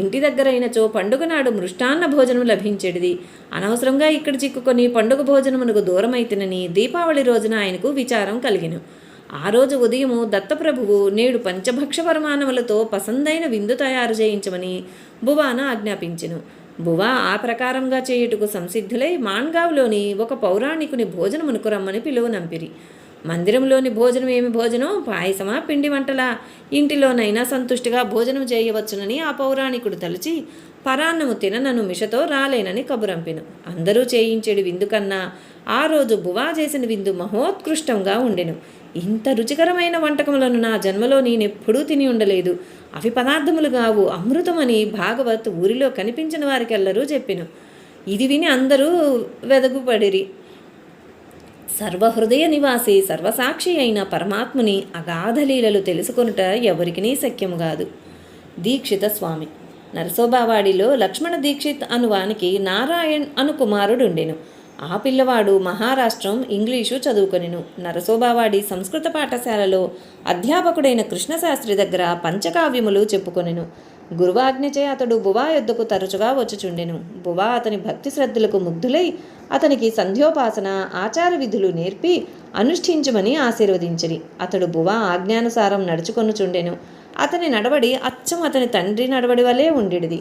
ఇంటి దగ్గరైనచో పండుగ నాడు మృష్టాన్న భోజనం లభించేటిది. అనవసరంగా ఇక్కడ చిక్కుకొని పండుగ భోజనమునకు దూరమైతినని దీపావళి రోజున ఆయనకు విచారం కలిగెను. ఆ రోజు ఉదయము దత్తప్రభువు నేడు పంచభక్ష పరమాణములతో పసందైన విందు తయారు చేయించమని బువాన ఆజ్ఞాపించెను. బువా ఆ ప్రకారంగా చేయుటకు సంసిద్ధులై మాన్గావ్లోని ఒక పౌరాణికుని భోజనమునకు రమ్మని పిలువనంపిరి. మందిరంలోని భోజనం ఏమి భోజనం? పాయసమా, పిండి వంటలా? ఇంటిలోనైనా సంతుష్టిగా భోజనం చేయవచ్చునని ఆ పౌరాణికుడు తలచి పరాన్నము తిననను మిషతో రాలేనని కబురంపెను. అందరూ చేయించేడు విందు కన్నా ఆ రోజు బువా చేసిన విందు మహోత్కృష్టంగా ఉండెను. ఇంత రుచికరమైన వంటకములను నా జన్మలో నేనెప్పుడూ తిని ఉండలేదు. అవి పదార్థములు కావు, అమృతమని భాగవత్ ఊరిలో కనిపించిన వారికెల్లరూ చెప్పెను. ఇది విని అందరూ వెదగుపడిరి. సర్వహృదయ నివాసి సర్వసాక్షి అయిన పరమాత్ముని అగాధలీలలు తెలుసుకొనుట ఎవరికినీ శక్యము కాదు. దీక్షిత స్వామి. నరసోబావాడిలో లక్ష్మణ దీక్షిత్ అనువానికి నారాయణ్ అను కుమారుడుండెను. ఆ పిల్లవాడు మహారాష్ట్రం ఇంగ్లీషు చదువుకొనెను. నరసోబావాడి సంస్కృత పాఠశాలలో అధ్యాపకుడైన కృష్ణశాస్త్రి దగ్గర పంచకావ్యములు చెప్పుకొనెను. గురువాజ్ఞచే అతడు బువా యొద్దకు తరచుగా వచ్చుచుండెను. బువా అతని భక్తి శ్రద్ధలకు ముగ్ధులై అతనికి సంధ్యోపాసన ఆచార విధులు నేర్పి అనుష్ఠించుమని ఆశీర్వదించిరి. అతడు బువా ఆజ్ఞానుసారం నడుచుకొనుచుండెను. అతని నడవడి అచ్చం అతని తండ్రి నడవడి వలె ఉండేది.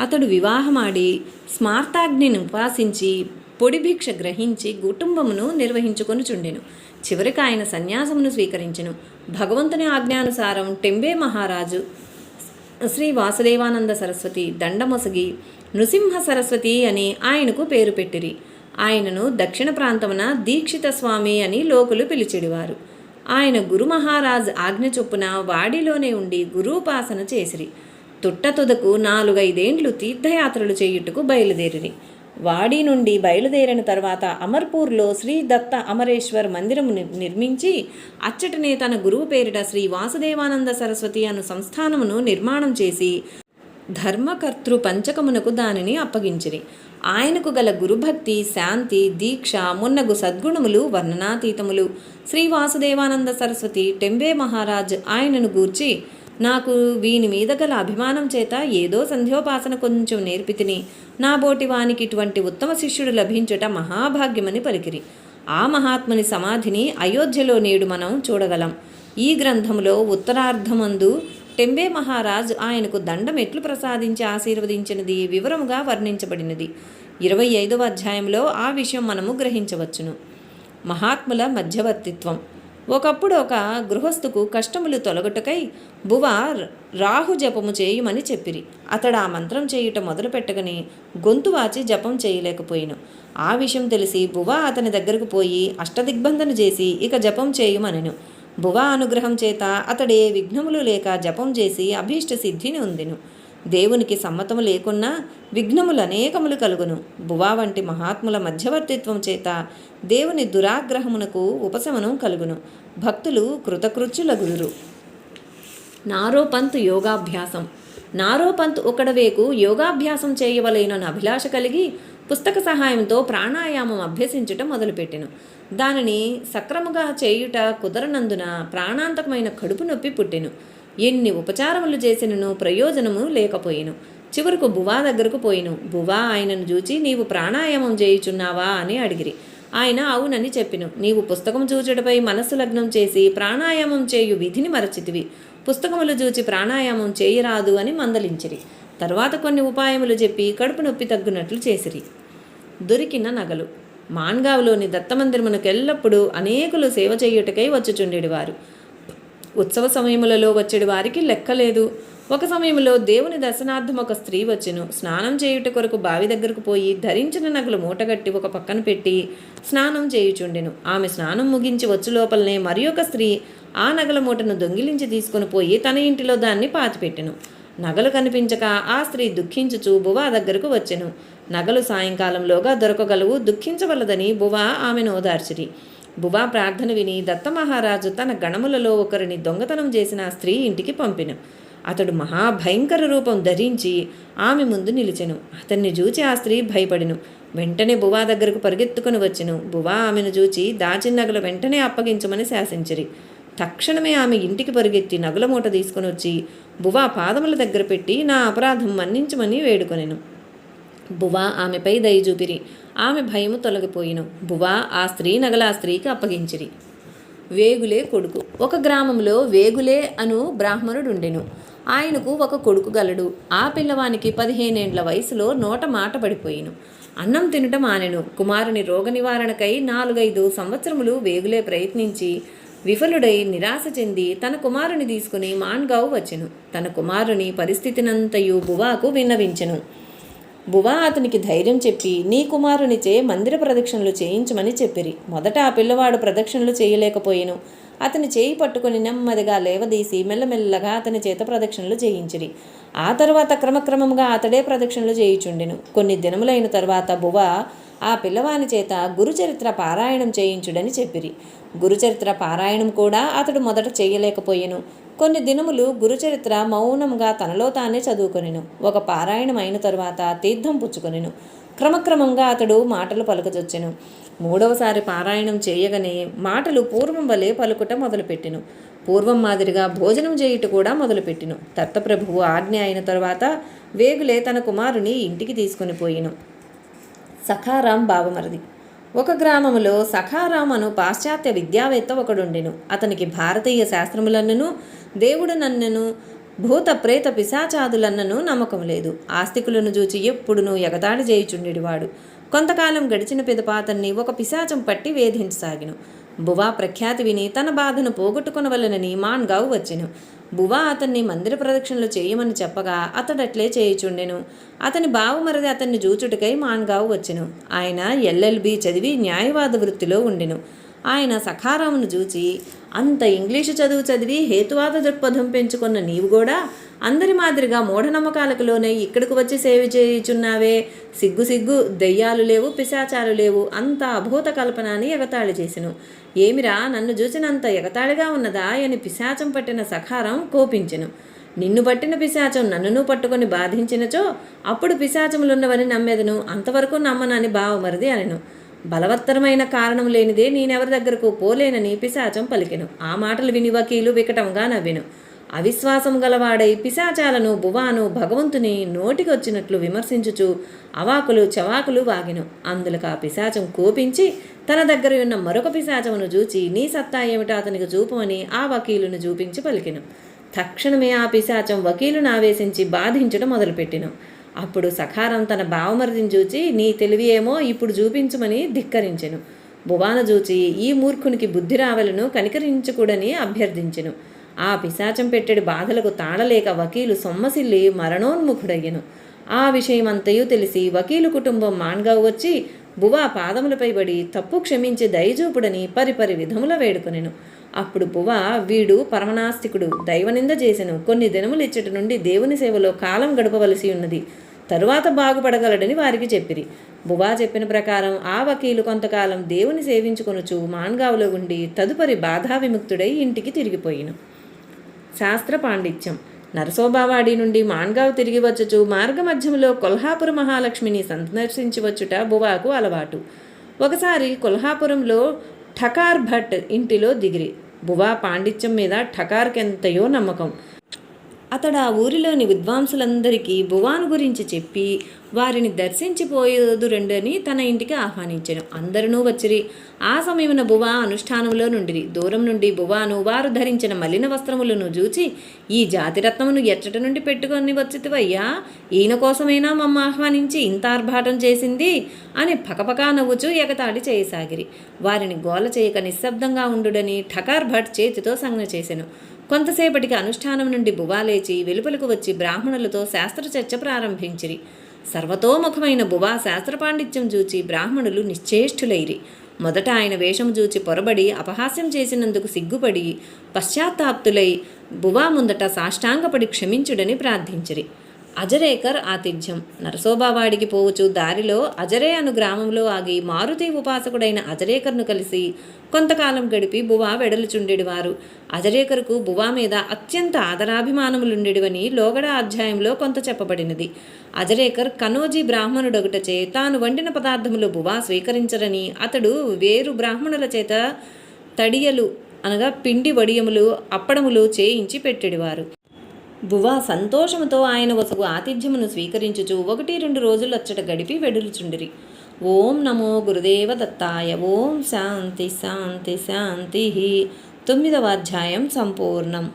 అతడు వివాహమాడి స్మార్తాగ్నిని ఉపాసించి పొడి భిక్ష గ్రహించి కుటుంబమును నిర్వహించుకొనుచుండెను. చివరికి ఆయన సన్యాసమును స్వీకరించెను. భగవంతుని ఆజ్ఞానుసారం టెంబే మహారాజు శ్రీ వాసుదేవానంద సరస్వతి దండమొసగి నృసింహ సరస్వతి అని ఆయనకు పేరు పెట్టిరి. ఆయనను దక్షిణ ప్రాంతమున దీక్షిత స్వామి అని లోకులు పిలిచెడివారు. ఆయన గురు మహారాజ్ ఆజ్ఞ చొప్పున వాడిలోనే ఉండి గురూపాసన చేసిరి. తుట్టతుదకు 4-5 ఏండ్లు తీర్థయాత్రలు చేయుటకు బయలుదేరిరి. వాడి నుండి బయలుదేరిన తర్వాత అమర్పూర్లో శ్రీ దత్త అమరేశ్వర్ మందిరము నిర్మించి అచ్చటనే తన గురువు పేరిట శ్రీ వాసుదేవానంద సరస్వతి అను సంస్థానమును నిర్మాణం చేసి ధర్మకర్తృ పంచకమునకు దానిని అప్పగించిరి. ఆయనకు గల గురుభక్తి, శాంతి, దీక్ష మున్నగు సద్గుణములు వర్ణనాతీతములు. శ్రీ వాసుదేవానంద సరస్వతి టెంబే మహారాజ్ ఆయనను గూర్చి, నాకు వీని మీద గల అభిమానం చేత ఏదో సంధ్యోపాసన కొంచెం నేర్పితిని. నా బోటి వానికి ఇటువంటి ఉత్తమ శిష్యుడు లభించుట మహాభాగ్యమని పలికిరి. ఆ మహాత్ముని సమాధిని అయోధ్యలో నేడు మనం చూడగలం. ఈ గ్రంథములో ఉత్తరార్ధమందు టెంబే మహారాజ్ ఆయనకు దండం ఎట్లు ప్రసాదించి ఆశీర్వదించినది వివరముగా వర్ణించబడినది. 25వ అధ్యాయంలో ఆ విషయం మనము గ్రహించవచ్చును. మహాత్ముల మధ్యవర్తిత్వం. ఒకప్పుడు ఒక గృహస్థుకు కష్టములు తొలగుటకై బువ రాహు జపము చేయుమని చెప్పిరి. అతడు ఆ మంత్రం చేయుట మొదలుపెట్టగని గొంతు వాచి జపం చేయలేకపోయిను. ఆ విషయం తెలిసి బువ అతని దగ్గరకు పోయి అష్టదిగ్బంధన చేసి ఇక జపం చేయుమనెను. బువ అనుగ్రహం చేత అతడే విఘ్నములు లేక జపం చేసి అభీష్ట సిద్ధిని ఉందెను. దేవునికి సమ్మతము లేకున్నా విఘ్నములు అనేకములు కలుగును. బువా వంటి మహాత్ముల మధ్యవర్తిత్వం చేత దేవుని దురాగ్రహమునకు ఉపశమనం కలుగును. భక్తులు కృతకృత్యులగుదురు. నారోపంత్ యోగాభ్యాసం. నారోపంత్ ఒకడవేకు యోగాభ్యాసం చేయవలెనని అభిలాష కలిగి పుస్తక సహాయంతో ప్రాణాయామం అభ్యసించుట మొదలుపెట్టెను. దానిని సక్రముగా చేయుట కుదరనందున ప్రాణాంతకమైన కడుపు నొప్పి పుట్టెను. ఎన్ని ఉపచారములు చేసినను ప్రయోజనము లేకపోయిను. చివరకు బువా దగ్గరకు పోయిను. బువా ఆయనను చూచి, నీవు ప్రాణాయామం చేయుచున్నావా అని అడిగిరి. ఆయన అవునని చెప్పెను. నీవు పుస్తకం చూచుటపై మనస్సు లగ్నం చేసి ప్రాణాయామం చేయు విధిని మరచితివి. పుస్తకములు చూచి ప్రాణాయామం చేయరాదు అని మందలించిరి. తర్వాత కొన్ని ఉపాయములు చెప్పి కడుపు నొప్పి తగ్గునట్లు చేసిరి. దొరికిన నగలు. మాన్గావ్లోని దత్తమందిరమునకు ఎల్లప్పుడూ అనేకులు సేవ చేయుటకై వచ్చుచుండేవారు. ఉత్సవ సమయములలో వచ్చేటి వారికి లెక్కలేదు. ఒక సమయంలో దేవుని దర్శనార్థం ఒక స్త్రీ వచ్చెను. స్నానం చేయుట కొరకు బావి దగ్గరకు పోయి ధరించిన నగలు మూటగట్టి ఒక పక్కన పెట్టి స్నానం చేయుచుండెను. ఆమె స్నానం ముగించి వచ్చు లోపలనే మరి ఒక స్త్రీ ఆ నగల మూటను దొంగిలించి తీసుకుని పోయి తన ఇంటిలో దాన్ని పాతిపెట్టెను. నగలు కనిపించక ఆ స్త్రీ దుఃఖించుచు బువా దగ్గరకు వచ్చెను. నగలు సాయంకాలంలోగా దొరకగలవు, దుఃఖించవలదని బువా ఆమెను ఓదార్చిరి. బువా ప్రార్థన విని దత్తమహారాజు తన గణములలో ఒకరిని దొంగతనం చేసిన ఆ స్త్రీ ఇంటికి పంపెను. అతడు మహాభయంకర రూపం ధరించి ఆమె ముందు నిలిచెను. అతన్ని చూచి ఆ స్త్రీ భయపడెను. వెంటనే బువా దగ్గరకు పరిగెత్తుకుని వచ్చెను. బువా ఆమెను చూచి దాచిన నగలు వెంటనే అప్పగించమని శాసించిరి. తక్షణమే ఆమె ఇంటికి పరిగెత్తి నగల మూట తీసుకుని వచ్చి బువా పాదముల దగ్గర పెట్టి నా అపరాధం మన్నించమని వేడుకొనెను. బువా ఆమెపై దయ చూపిరి. ఆమె భయము తొలగిపోయిను. బువా ఆ స్త్రీ నగల ఆ స్త్రీకి అప్పగించిరి. వేగులే కొడుకు. ఒక గ్రామంలో వేగులే అను బ్రాహ్మణుడుండెను. ఆయనకు ఒక కొడుకు గలడు. ఆ పిల్లవానికి 15 ఏండ్ల వయసులో నోట మాట పడిపోయిను. అన్నం తినటం మానెను. కుమారుని రోగ నివారణకై 4-5 సంవత్సరములు వేగులే ప్రయత్నించి విఫలుడై నిరాశ చెంది తన కుమారుని తీసుకుని మాన్గావ్ వచ్చెను. తన కుమారుని పరిస్థితినంతయు బువాకు విన్నవించెను. బువా అతనికి ధైర్యం చెప్పి నీ కుమారునిచే మందిర ప్రదక్షిణలు చేయించమని చెప్పిరి. మొదట ఆ పిల్లవాడు ప్రదక్షిణలు చేయలేకపోయెను. అతని చేయి పట్టుకుని నెమ్మదిగా లేవదీసి మెల్లమెల్లగా అతని చేత ప్రదక్షిణలు చేయించిరి. ఆ తర్వాత క్రమక్రమంగా అతడే ప్రదక్షిణలు చేయుచుండెను. కొన్ని దినములైన తర్వాత బువా ఆ పిల్లవాని చేత గురుచరిత్ర పారాయణం చేయించుడని చెప్పిరి. గురుచరిత్ర పారాయణం కూడా అతడు మొదట చేయలేకపోయెను. కొన్ని దినములు గురుచరిత్ర మౌనంగా తనలో తానే చదువుకొనెను. ఒక పారాయణం అయిన తరువాత తీర్థం పుచ్చుకొనెను. క్రమక్రమంగా అతడు మాటలు పలుకజొచ్చెను. 3వసారి పారాయణం చేయగానే మాటలు పూర్వం వలె పలుకుట మొదలుపెట్టెను. పూర్వం మాదిరిగా భోజనం చేయుట కూడా మొదలుపెట్టెను. దత్తప్రభువు ఆజ్ఞ అయిన తరువాత వేగులే తన కుమారుని ఇంటికి తీసుకుని పోయెను. సఖారాం బావమరిది. ఒక గ్రామములో సఖారాం అను పాశ్చాత్య విద్యావేత్త ఒకడుండెను. అతనికి భారతీయ శాస్త్రములన్నను దేవుడునన్నను భూత ప్రేత పిశాచాదులన్నను నమ్మకం లేదు. ఆస్తికులను చూచి ఎప్పుడునూ ఎగతాళి చేయుచుండెడివాడు. కొంతకాలం గడిచిన పిదప అతన్ని ఒక పిశాచం పట్టి వేధించసాగిను. బువా ప్రఖ్యాతి విని తన బాధను పోగొట్టుకొనవలనని మాన్గావ్ వచ్చెను. బువా అతన్ని మందిర ప్రదక్షిణలు చేయమని చెప్పగా అతడట్లే చేయుచుండెను. అతని బావమరిది అతన్ని జూచుటకై మాన్గావ్ వచ్చెను. ఆయన LLB చదివి న్యాయవాద వృత్తిలో ఉండెను. ఆయన సఖారామును చూచి అంత ఇంగ్లీషు చదువు చదివి హేతువాద దృక్పథం పెంచుకున్న నీవు కూడా అందరి మాదిరిగా మూఢనమ్మకాలకు లోనై ఇక్కడికి వచ్చి సేవ చేయుచున్నావే, సిగ్గు దెయ్యాలు లేవు, పిశాచాలు లేవు, అంత అభూత కల్పన అని ఎగతాళి చేసెను. ఏమిరా, నన్ను చూచినంత ఎగతాళిగా ఉన్నదా అని పిశాచం పట్టిన సఖారం కోపించెను. నిన్ను పట్టిన పిశాచం నన్నును పట్టుకొని బాధించినచో అప్పుడు పిశాచములున్నవని నమ్మెదను, అంతవరకు నమ్మనని బావమరిది అనెను. బలవత్తరమైన కారణం లేనిదే నేనెవరి దగ్గరకు పోలేనని పిశాచం పలికెను. ఆ మాటలు విని వకీలు వికటంగా నవ్వెను. అవిశ్వాసం గలవాడై పిశాచాలను బువాను భగవంతుని నోటికొచ్చినట్లు విమర్శించుచు అవాకులు చవాకులు వాగెను. అందులకు ఆ పిశాచం కోపించి తన దగ్గర ఉన్న మరొక పిశాచమును చూచి నీ సత్తా ఏమిటో అతనికి చూపమని ఆ వకీలును చూపించి పలికెను. తక్షణమే ఆ పిశాచం వకీలును ఆవేశించి బాధించడం మొదలుపెట్టెను. అప్పుడు సఖారం తన బావమరిదిని చూచి నీ తెలివి ఏమో ఇప్పుడు చూపించమని ధిక్కరించెను. బువాను చూచి ఈ మూర్ఖునికి బుద్ధి రావలను కనికరించకూడని అభ్యర్థించెను. ఆ పిశాచం పెట్టెడి బాధలకు తాళలేక వకీలు సొమ్మసిల్లి మరణోన్ముఖుడయ్యెను. ఆ విషయమంతయు తెలిసి వకీలు కుటుంబం మాన్గావ్ వచ్చి బువా పాదములపై పడి తప్పు క్షమించి దయచూపుడని పరిపరి విధముల వేడుకొనెను. అప్పుడు బువా, వీడు పరమనాస్తికుడు, దైవనింద చేసెను, కొన్ని దినములు ఇచ్చటి నుండి దేవుని సేవలో కాలం గడపవలసి ఉన్నది, తరువాత బాగుపడగలడని వారికి చెప్పిరి. బువా చెప్పిన ప్రకారం ఆ వకీలు కొంతకాలం దేవుని సేవించుకొనుచు మాన్గావ్లో ఉండి తదుపరి బాధా విముక్తుడై ఇంటికి తిరిగిపోయిను. శాస్త్ర పాండిత్యం. నరసోబావాడి నుండి మాన్గావ్ తిరిగి వచ్చుచు మార్గమధ్యములో కొల్హాపుర మహాలక్ష్మిని సందర్శించి వచ్చుట బువాకు అలవాటు. ఒకసారి కొల్హాపురంలో ఠకార్ భట్ ఇంటిలో దిగిరి. బువా పాండిత్యం మీద ఠకార్కెంతయో నమ్మకం. అతడు ఆ ఊరిలోని విద్వాంసులందరికీ బువాను గురించి చెప్పి వారిని దర్శించిపోయేదురండని తన ఇంటికి ఆహ్వానించెను. అందరూ వచ్చిరి. ఆ సమయమున బువా అనుష్ఠానంలో నుండిరి. దూరం నుండి బువాను వారు ధరించిన మలిన వస్త్రములను చూచి, ఈ జాతిరత్నమును ఎచ్చట నుండి పెట్టుకొని వచ్చితివయ్యా, ఈయన కోసమైనా మమ్మ ఆహ్వానించి ఇంత ఆర్భాటం చేసింది అని పకపకా నవ్వుచూ ఎగతాళి చేయసాగిరి. వారిని గోల చేయక నిశ్శబ్దంగా ఉండుడని ఠకార్ భట్ చేతితో సంజ్ఞ చేసెను. కొంతసేపటికి అనుష్ఠానం నుండి బువా లేచి వెలుపలకు వచ్చి బ్రాహ్మణులతో శాస్త్రచర్చ ప్రారంభించిరి. సర్వతోముఖమైన బువా శాస్త్ర పాండిత్యం చూచి బ్రాహ్మణులు నిశ్చేష్టులైరి. మొదట ఆయన వేషం చూచి పొరబడి అపహాస్యం చేసినందుకు సిగ్గుపడి పశ్చాత్తాప్తులై బువా ముందట సాష్టాంగపడి క్షమించుడని ప్రార్థించిరి. అజరేకర్ ఆతిథ్యం. నరసోబావాడికి పోవచ్చు దారిలో అజరే అను గ్రామంలో ఆగి మారుతి ఉపాసకుడైన అజరేకర్ను కలిసి కొంతకాలం గడిపి బువా వెడలుచుండెడివారు. అజరేకర్కు బువా మీద అత్యంత ఆదరాభిమానములుండెడివని లోగడ అధ్యాయంలో కొంత చెప్పబడినది. అజరేకర్ కనోజీ బ్రాహ్మణుడొకటచే తాను వండిన పదార్థములు బువా స్వీకరించరని అతడు వేరు బ్రాహ్మణుల చేత తడియలు అనగా పిండి వడియములు అప్పడములు చేయించి పెట్టెడివారు. బువా సంతోషముతో ఆయన వసగు ఆతిథ్యమును స్వీకరించుచు 1-2 రోజులు అచ్చట గడిపి వెడులుచుండిరి. ఓం నమో గురుదేవ దత్తాయ. ఓం శాంతి శాంతి శాంతి. 9వ అధ్యాయం సంపూర్ణం.